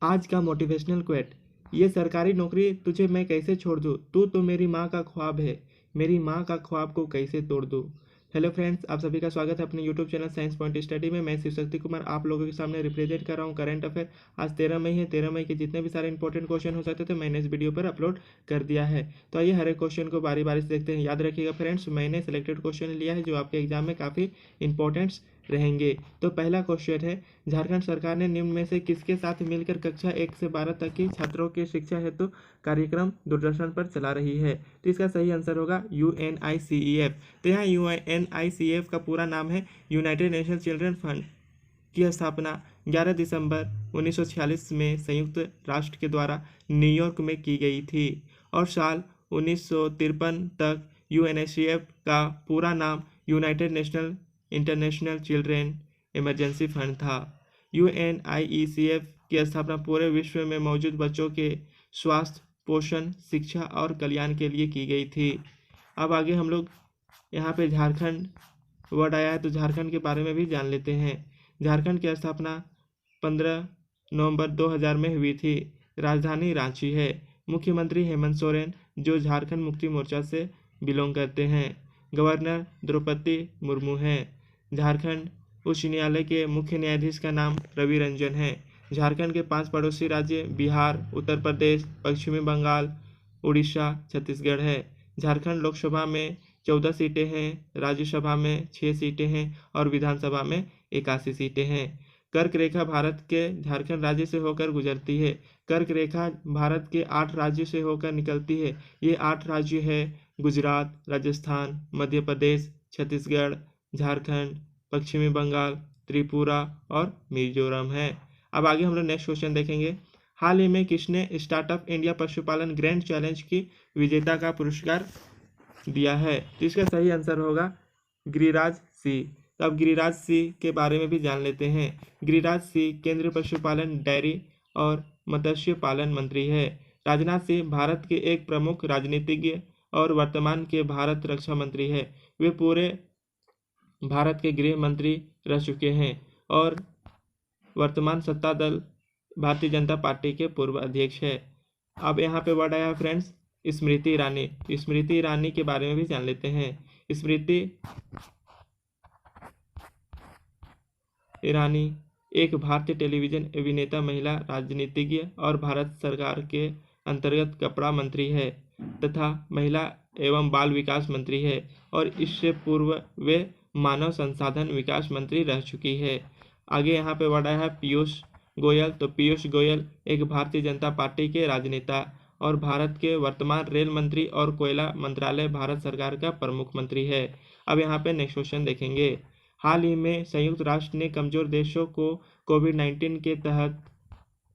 आज का मोटिवेशनल क्वेट, ये सरकारी नौकरी तुझे मैं कैसे छोड़ दूँ, तू तो मेरी माँ का ख्वाब है, मेरी माँ का ख्वाब को कैसे तोड़ दूँ। हेलो फ्रेंड्स, आप सभी का स्वागत है अपने YouTube channel science point study में। मैं शिव शक्ति कुमार आप लोगों के सामने रिप्रेजेंट कर रहा हूँ करंट अफेयर। आज 13 मई है। 13 मई के जितने भी सारे इंपॉर्टेंट क्वेश्चन हो सकते थे मैंने इस वीडियो पर अपलोड कर दिया है। तो आइए हर एक क्वेश्चन को बारी बारी से देखते हैं। याद रखिएगा फ्रेंड्स, मैंने सेलेक्टेड क्वेश्चन लिया है जो आपके एग्जाम में काफ़ी इंपॉर्टेंट्स रहेंगे। तो पहला क्वेश्चन है, झारखंड सरकार ने निम्न में से किसके साथ मिलकर कक्षा 1 से 12 तक की छात्रों की शिक्षा हेतु कार्यक्रम दूरदर्शन पर चला रही है। तो इसका सही आंसर होगा UNICEF। तो यहाँ UNICEF का पूरा नाम है यूनाइटेड नेशन चिल्ड्रन फंड की स्थापना 11 दिसंबर 1946 में संयुक्त राष्ट्र के द्वारा न्यूयॉर्क में की गई थी और साल 1953 तक UNICEF का पूरा नाम United national international children emergency fund था। UNICEF की स्थापना पूरे विश्व में मौजूद बच्चों के स्वास्थ्य, पोषण, शिक्षा और कल्याण के लिए की गई थी। अब आगे हम लोग यहाँ पे झारखंड वर्ड आया है तो झारखंड के बारे में भी जान लेते हैं। झारखंड की स्थापना 15 नवंबर 2000 में हुई थी। राजधानी रांची है। मुख्यमंत्री हेमंत सोरेन जो झारखंड मुक्ति मोर्चा से बिलोंग करते हैं। गवर्नर द्रौपदी मुर्मू हैं। झारखंड उच्च न्यायालय के मुख्य न्यायाधीश का नाम रवि रंजन है। झारखंड के 5 पड़ोसी राज्य बिहार, उत्तर प्रदेश, पश्चिमी बंगाल, उड़ीसा, छत्तीसगढ़ है। झारखंड लोकसभा में 14 सीटें हैं, राज्यसभा में 6 सीटें हैं और विधानसभा में 81 सीटें हैं। कर्क रेखा भारत के झारखंड राज्य से होकर गुजरती है। कर्क रेखा भारत के 8 राज्यों से होकर निकलती है। ये 8 राज्य है गुजरात, राजस्थान, मध्य प्रदेश, छत्तीसगढ़, झारखंड, पश्चिमी बंगाल, त्रिपुरा और मिजोरम है। अब आगे हम लोग नेक्स्ट क्वेश्चन देखेंगे। हाल ही में किसने स्टार्टअप इंडिया पशुपालन ग्रैंड चैलेंज की विजेता का पुरस्कार दिया है? तो इसका सही आंसर होगा गिरिराज सिंह। तो अब गिरिराज सिंह के बारे में भी जान लेते हैं। गिरिराज सिंह केंद्रीय पशुपालन, डेयरी और मत्स्य पालन मंत्री है। राजनाथ सिंह भारत के एक प्रमुख राजनीतिज्ञ और वर्तमान के भारत रक्षा मंत्री है। वे पूरे भारत के गृह मंत्री रह चुके हैं और वर्तमान सत्ता दल भारतीय जनता पार्टी के पूर्व अध्यक्ष है। अब यहाँ पे वर्ड आया फ्रेंड्स स्मृति ईरानी। स्मृति ईरानी के बारे में भी जान लेते हैं। स्मृति ईरानी एक भारतीय टेलीविजन अभिनेता, महिला राजनीतिज्ञ और भारत सरकार के अंतर्गत कपड़ा मंत्री है तथा महिला एवं बाल विकास मंत्री है और इससे पूर्व वे मानव संसाधन विकास मंत्री रह चुकी है। आगे यहाँ पे वर्ड आया है पीयूष गोयल। तो पीयूष गोयल एक भारतीय जनता पार्टी के राजनेता और भारत के वर्तमान रेल मंत्री और कोयला मंत्रालय भारत सरकार का प्रमुख मंत्री है। अब यहाँ पे नेक्स्ट क्वेश्चन देखेंगे। हाल ही में संयुक्त राष्ट्र ने कमजोर देशों को कोविड-19 के तहत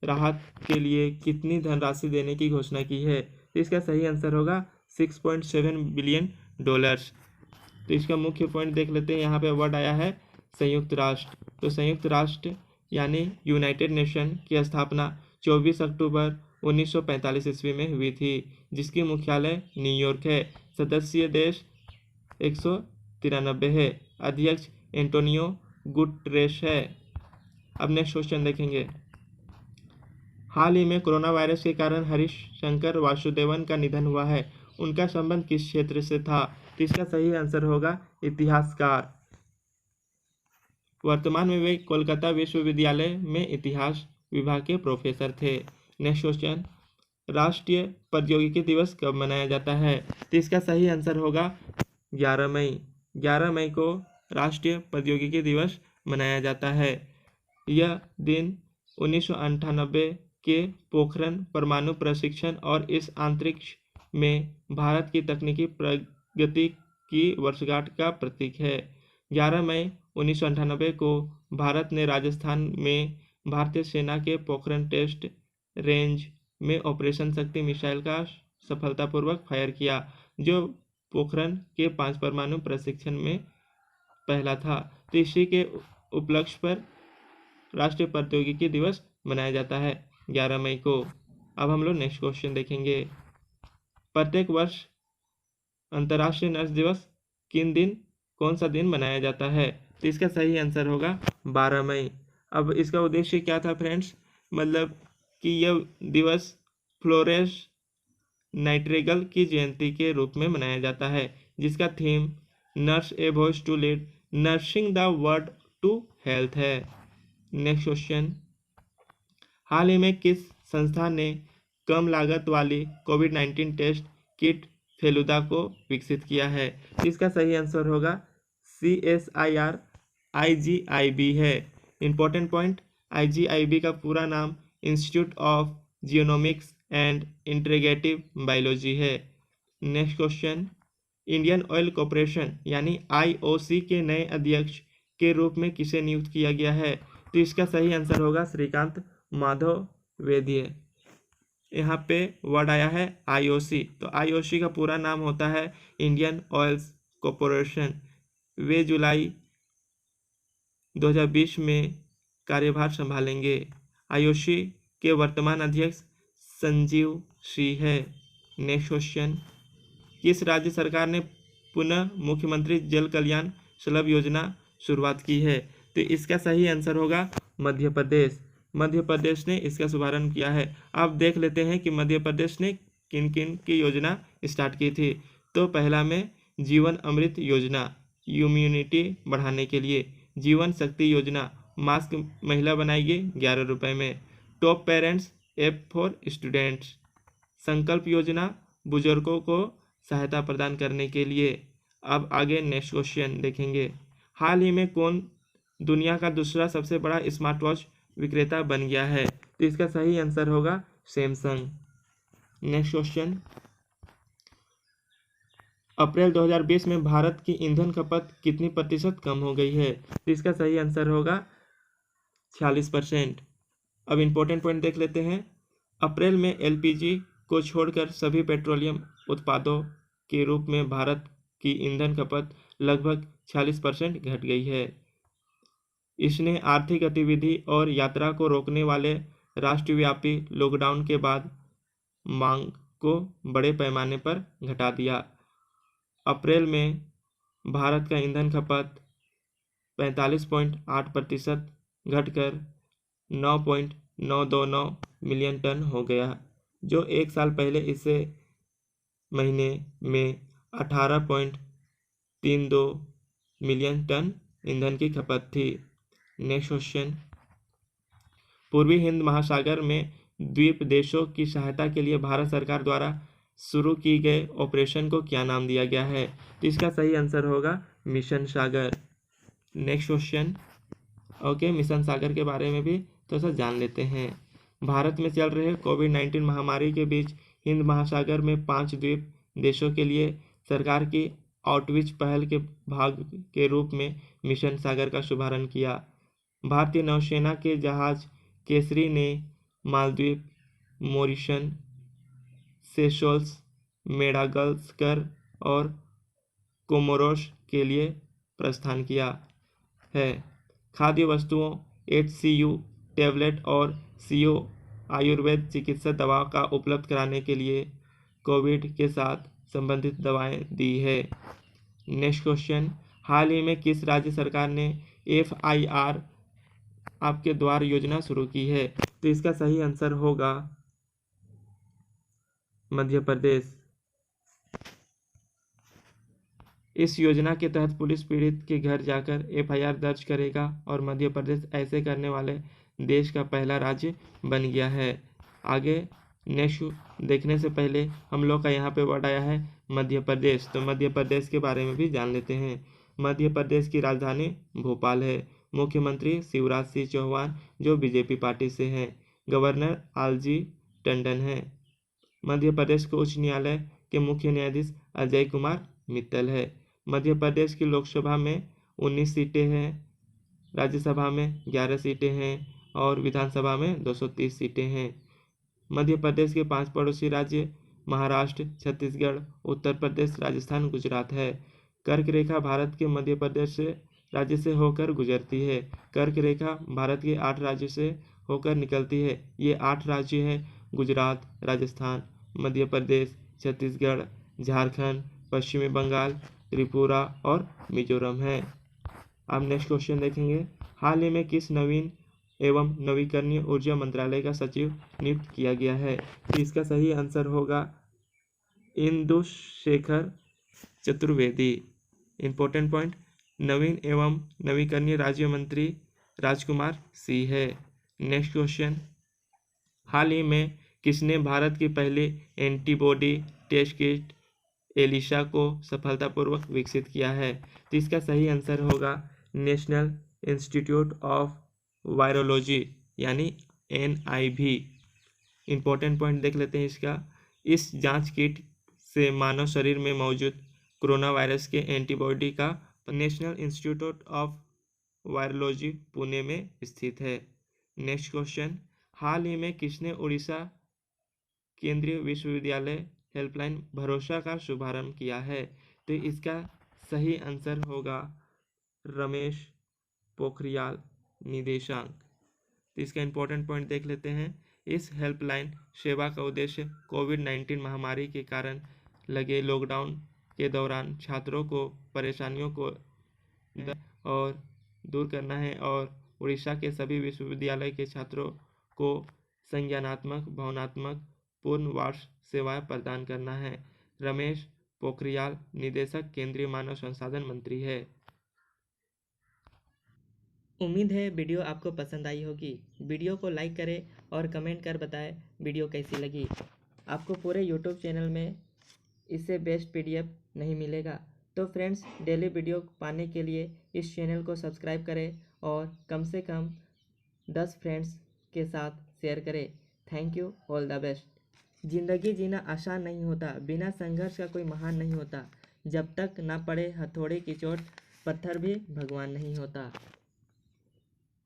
राहत के लिए कितनी धनराशि देने की घोषणा की है? तो इसका सही आंसर होगा $6.7 बिलियन। तो इसका मुख्य पॉइंट देख लेते हैं। यहाँ पे वर्ड आया है संयुक्त राष्ट्र। तो संयुक्त राष्ट्र यानी यूनाइटेड नेशन की स्थापना 24 अक्टूबर 1945 ईस्वी में हुई थी, जिसकी मुख्यालय न्यूयॉर्क है। सदस्य देश 193 है। अध्यक्ष एंटोनियो गुटरेस है। अब नेक्स्ट क्वेश्चन देखेंगे। हाल ही में कोरोना वायरस के कारण हरीश शंकर वासुदेवन का निधन हुआ है। उनका संबंध किस क्षेत्र से था? तो इसका सही आंसर होगा इतिहासकार। वर्तमान में वे कोलकाता विश्वविद्यालय में इतिहास विभाग के प्रोफेसर थे। नेक्स्ट क्वेश्चन, राष्ट्रीय प्रौद्योगिकी दिवस कब मनाया जाता है? तो इसका सही आंसर होगा 11 मई। 11 मई को राष्ट्रीय प्रौद्योगिकी दिवस मनाया जाता है। यह दिन 1998 के पोखरण परमाणु प्रशिक्षण और इस अंतरिक्ष में भारत की तकनीकी प्रगति की वर्षगांठ का प्रतीक है। 11 मई 1998 को भारत ने राजस्थान में भारतीय सेना के पोखरण टेस्ट रेंज में ऑपरेशन शक्ति मिसाइल का सफलतापूर्वक फायर किया, जो पोखरण के 5 परमाणु प्रशिक्षण में पहला था। तो इसी के उपलक्ष्य पर राष्ट्रीय प्रौद्योगिकी दिवस मनाया जाता है 11 मई को। अब हम लोग नेक्स्ट क्वेश्चन देखेंगे। प्रत्येक वर्ष अंतर्राष्ट्रीय नर्स दिवस कौन सा दिन मनाया जाता है? तो इसका सही आंसर होगा 12 मई। अब इसका उद्देश्य क्या था फ्रेंड्स? मतलब कि यह दिवस फ्लोरेंस नाइटिंगेल की जयंती के रूप में मनाया जाता है, जिसका theme nurse a voice to lead nursing the world to health है। नेक्स्ट क्वेश्चन, हाल ही में किस संस्था ने कम लागत वाली कोविड-19 टेस्ट किट फेलुदा को विकसित किया है? इसका सही आंसर होगा CSIR IGIB है। इंपॉर्टेंट पॉइंट, IGIB का पूरा नाम Institute of Genomics and Integrative Biology है। Next question, Indian Oil Corporation यानी IOC के नए अध्यक्ष के रूप में किसे नियुक्त किया गया है? तो इसका सही आंसर होगा श्रीकांत माधव वेद्य। यहाँ पे वर्ड आया है IOC, तो IOC का पूरा नाम होता है इंडियन ऑयल्स कॉरपोरेशन। वे जुलाई 2020 में कार्यभार संभालेंगे। IOC के वर्तमान अध्यक्ष संजीव सी है। नेक्स्ट क्वेश्चन, किस राज्य सरकार ने पुनः मुख्यमंत्री जल कल्याण सुलभ योजना शुरुआत की है? तो इसका सही आंसर होगा मध्य प्रदेश। मध्य प्रदेश ने इसका शुभारंभ किया है। अब देख लेते हैं कि मध्य प्रदेश ने किन किन की योजना स्टार्ट की थी। तो पहला में जीवन अमृत योजना, इम्यूनिटी बढ़ाने के लिए। जीवन शक्ति योजना, मास्क महिला बनाएगी 11 रुपये में। Top parents app for students. संकल्प योजना, बुजुर्गों को सहायता प्रदान करने के लिए। अब आगे नेक्स्ट क्वेश्चन देखेंगे, हाल ही में कौन दुनिया का दूसरा सबसे बड़ा स्मार्ट वॉच विक्रेता बन गया है? तो इसका सही आंसर होगा सैमसंग। नेक्स्ट क्वेश्चन, अप्रैल 2020 में भारत की ईंधन खपत कितनी प्रतिशत कम हो गई है? तो इसका सही आंसर होगा 46%। अब इंपॉर्टेंट पॉइंट देख लेते हैं, अप्रैल में LPG को छोड़कर सभी पेट्रोलियम उत्पादों के रूप में भारत की ईंधन खपत लगभग 46% घट गई है। इसने आर्थिक गतिविधि और यात्रा को रोकने वाले राष्ट्रव्यापी लॉकडाउन के बाद मांग को बड़े पैमाने पर घटा दिया। अप्रैल में भारत का ईंधन खपत 45.8% घटकर 9.929 मिलियन टन हो गया, जो एक साल पहले इसे महीने में 18.32 मिलियन टन ईंधन की खपत थी। नेक्स्ट क्वेश्चन, पूर्वी हिंद महासागर में द्वीप देशों की सहायता के लिए भारत सरकार द्वारा शुरू की गए ऑपरेशन को क्या नाम दिया गया है? तो इसका सही आंसर होगा मिशन सागर। नेक्स्ट क्वेश्चन, ओके, मिशन सागर के बारे में भी थोड़ा सा जान लेते हैं। भारत में चल रहे कोविड-19 महामारी के बीच हिंद महासागर में 5 द्वीप देशों के लिए सरकार की आउटरीच पहल के भाग के रूप में मिशन सागर का शुभारंभ किया। भारतीय नौसेना के जहाज केसरी ने मालदीव, मॉरिशस, सेशेल्स, मेडागास्कर और कोमोरोस के लिए प्रस्थान किया है। खाद्य वस्तुओं, HCU टैबलेट और CO आयुर्वेद चिकित्सा दवा का उपलब्ध कराने के लिए कोविड के साथ संबंधित दवाएं दी है। नेक्स्ट क्वेश्चन, हाल ही में किस राज्य सरकार ने FIR आपके द्वार योजना शुरू की है? तो इसका सही आंसर होगा मध्य प्रदेश। इस योजना के तहत पुलिस पीड़ित के घर जाकर FIR दर्ज करेगा और मध्य प्रदेश ऐसे करने वाले देश का पहला राज्य बन गया है। आगे नेक्स्ट देखने से पहले हम लोग का यहाँ पे वर्ड आया है मध्य प्रदेश, तो मध्य प्रदेश के बारे में भी जान लेते हैं। मध्य प्रदेश की राजधानी भोपाल है। मुख्यमंत्री शिवराज सिंह चौहान जो BJP पार्टी से हैं। गवर्नर लालजी टंडन हैं। मध्य प्रदेश के उच्च न्यायालय के मुख्य न्यायाधीश अजय कुमार मित्तल है। मध्य प्रदेश की लोकसभा में 19 सीटें हैं, राज्यसभा में 11 सीटें हैं और विधानसभा में 230 सीटें हैं। मध्य प्रदेश के 5 पड़ोसी राज्य महाराष्ट्र, छत्तीसगढ़, उत्तर प्रदेश, राजस्थान, गुजरात है। कर्क रेखा भारत के मध्य प्रदेश से राज्य से होकर गुजरती है। कर्क रेखा भारत के 8 राज्यों से होकर निकलती है। ये 8 राज्य हैं गुजरात, राजस्थान, मध्य प्रदेश, छत्तीसगढ़, झारखंड, पश्चिमी बंगाल, त्रिपुरा और मिजोरम है। अब नेक्स्ट क्वेश्चन देखेंगे, हाल ही में किस नवीन एवं नवीकरणीय ऊर्जा मंत्रालय का सचिव नियुक्त किया गया है। तो इसका सही आंसर होगा इंदुशेखर चतुर्वेदी। इंपॉर्टेंट पॉइंट, नवीन एवं नवीकरणीय राज्य मंत्री राजकुमार सिंह है। नेक्स्ट क्वेश्चन, हाल ही में किसने भारत की पहली एंटीबॉडी टेस्ट किट एलिसा को सफलतापूर्वक विकसित किया है? तो इसका सही आंसर होगा नेशनल इंस्टीट्यूट ऑफ वायरोलॉजी यानी NIV। इंपॉर्टेंट पॉइंट देख लेते हैं इसका, इस जांच किट से मानव शरीर में मौजूद कोरोना वायरस के एंटीबॉडी का national institute of virology Pune में स्थित है। नेक्स्ट क्वेश्चन, हाल ही में किसने उड़ीसा केंद्रीय विश्वविद्यालय हेल्पलाइन भरोसा का शुभारंभ किया है? तो इसका सही आंसर होगा रमेश पोखरियाल निदेशांक। तो इसका इंपॉर्टेंट पॉइंट देख लेते हैं, इस हेल्पलाइन सेवा का उद्देश्य कोविड-19 महामारी के कारण लगे लॉकडाउन के दौरान छात्रों को परेशानियों को और दूर करना है और उड़ीसा के सभी विश्वविद्यालय के छात्रों को संज्ञानात्मक भावनात्मक पूर्णवार्ष सेवाएं प्रदान करना है। रमेश पोखरियाल निदेशक केंद्रीय मानव संसाधन मंत्री है। उम्मीद है वीडियो आपको पसंद आई होगी। वीडियो को लाइक करें और कमेंट कर बताएं वीडियो कैसी लगी। आपको पूरे यूट्यूब चैनल में इससे बेस्ट PDF नहीं मिलेगा। तो फ्रेंड्स, डेली वीडियो पाने के लिए इस चैनल को सब्सक्राइब करें और कम से कम 10 फ्रेंड्स के साथ शेयर करें। Thank you, all the best. ज़िंदगी जीना आसान नहीं होता, बिना संघर्ष का कोई महान नहीं होता। जब तक ना पड़े हथौड़े की चोट, पत्थर भी भगवान नहीं होता।